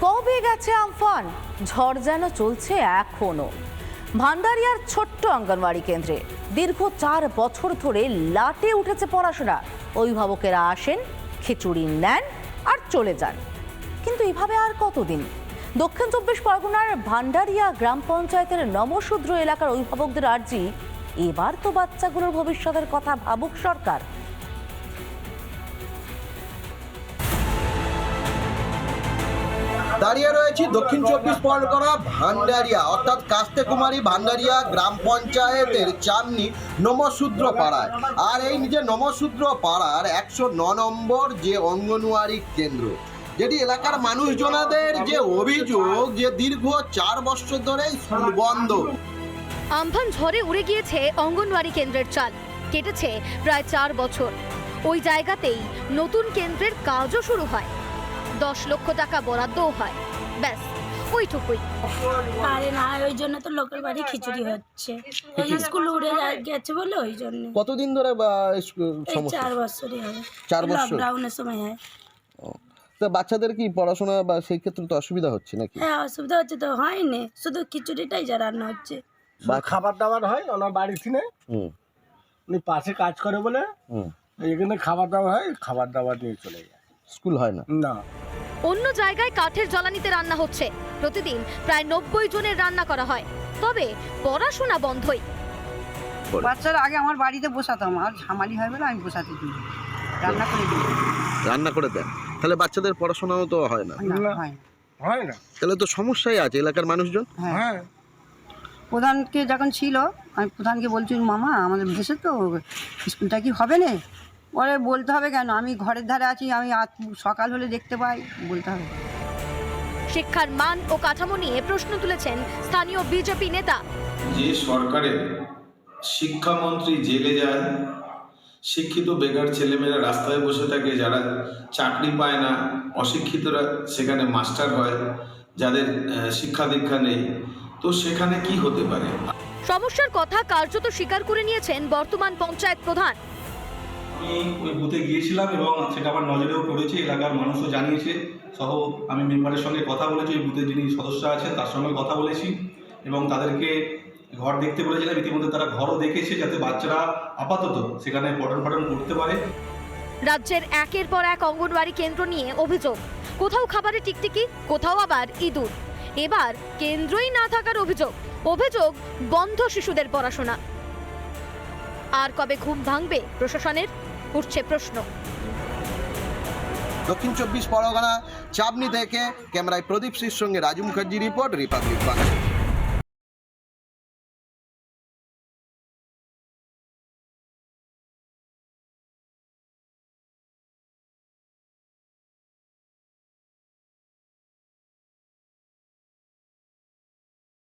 কবে গেছে আমফান? ঝড় যেন চলছে এখনো। ভান্ডারিয়ার ছোট্ট অঙ্গনওয়াড়ি কেন্দ্রে দীর্ঘ 4 বছর ধরে লাটে উঠেছে পড়াশোনা। অভিভাবকেরা আসেন, খিচুড়ি নেন আর চলে যান। কিন্তু এভাবে আর কতদিন? দক্ষিণ 24 পরগনার ভান্ডারিয়া গ্রাম পঞ্চায়েতের নমশূদ্র এলাকার অভিভাবকদের আর্জি, এবার তো বাচ্চাগুলোর ভবিষ্যতের কথা ভাবুক সরকার। দাঁড়িয়ে রয়েছি দক্ষিণ 24 পরগনা ভান্ডারিয়া অর্থাৎ কাস্তে কুমারী ভান্ডারিয়া গ্রাম পঞ্চায়েতের চাঁদনি নমশূদ্র পাড়ায়। আর এই যে নমশূদ্র পাড়ার 109 নম্বর যে অঙ্গনওয়াড়ি কেন্দ্র, যেটি এলাকার মানুষজনদের যে অভিযোগ যে দীর্ঘ 4 বছর ধরে স্কুল বন্ধ। আমফান ঝড়ে উড়ে গিয়েছে অঙ্গনওয়াড়ি কেন্দ্রের চাল, কেটেছে প্রায় 4 বছর। ওই জায়গাতেই নতুন কেন্দ্রের কাজও শুরু হয়, 10 লক্ষ টাকা বরাদ্দও হয়। ব্যাস ওইটুকুই। আরে না, ওই জন্য তো লোকের বাড়ি খিচুড়ি হচ্ছে। ওই স্কুল উড়ে গেছে বলে ওই জন্য। কতদিন ধরে এই 4 বছরই হবে। 4 বছর লকডাউনের সময় হয়। তো বাচ্চাদের কি পড়াশোনা বা সেই ক্ষেত্রে তো অসুবিধা হচ্ছে নাকি? হ্যাঁ, অসুবিধা হচ্ছে তো, হয়নি শুধু খিচুড়িটাই যা রান্না হচ্ছে। বা খাবার দাবার হয় ওনার বাড়ি থেকে, উনি পাশে কাজ করে বলে এখানে খাবার দাবার হয়, খাবার দাবার নিয়ে চলে যায়। স্কুল হয় না? না। অন্য জায়গায় কাঠের জ্বালানিতে রান্না হচ্ছে, প্রতিদিন প্রায় 90 জনের রান্না করা হয়, তবে পড়াশোনা বন্ধই। বাচ্চারা আগে আমার বাড়িতে বসাতাম, আর ঝামালি হয় বলে আমি বসাতে দিই, রান্না করে দিই। রান্না করে দেন, তাহলে বাচ্চাদের পড়াশোনাও তো হয় না? না, হয় না। হয় না, তাহলে তো সমস্যাই আছে এলাকার মানুষজন। হ্যাঁ, প্রধানকে যখন ছিল আমি প্রধানকে বলছি, মামা আমাদের দেশে তো স্কুলটা কি হবে না? পরে বলতে হবে কেন, আমি ঘরের ধারে আছি, আমি সকাল হলে দেখতে পাই, বলতে হবে। শিক্ষার মান ও কাঠামো নিয়ে প্রশ্ন তুলেছেন স্থানীয় বিজেপি নেতা। যে সরকারের শিক্ষামন্ত্রী জেলে যায়, শিক্ষিত বেকার ছেলেমেয়েরা রাস্তায় বসে থাকে, যারা চাকরি পায় না, অশিক্ষিতরা সেখানে মাস্টার হয়, যাদের শিক্ষা দীক্ষা নেই, তো সেখানে কি হতে পারে? সমস্যার কথা কার্যত স্বীকার করে নিয়েছেন বর্তমান পঞ্চায়েত প্রধান। আমি ওই বুথে গিয়েছিলাম এবং সেটা আমার নজরেও পড়েছে, এলাকার মানুষও জানিয়েছে, সহ আমি মেম্বারের সঙ্গে কথা বলেছি, ওই বুথে যিনি সদস্য আছেন তার সঙ্গে কথা বলেছি এবং তাদেরকে ঘর দেখতে বলেছিলাম। ইতিমধ্যে তারা ঘরও দেখেছে, যাতে বাচ্চারা আপাতত সেখানে পঠন পাঠন করতে পারে। রাজ্যের একের পর এক অঙ্গনওয়াড়ি কেন্দ্র নিয়ে অভিযোগ, কোথাও খাবারে টিকটিকি, কোথাও আবার ইঁদুর। এবার কেন্দ্রই না থাকার অভিযোগ, অভিযোগ বন্ধ শিশুদের পড়াশোনা। আর কবে ঘুম ভাঙবে প্রশাসনের, উঠছে প্রশ্ন। দক্ষিণ 24 পরগনা চাঁদনি থেকে ক্যামেরায় প্রদীপ সির সঙ্গে রাজু মুখার্জি রিপোর্ট, রিপাবলিক বাংলা।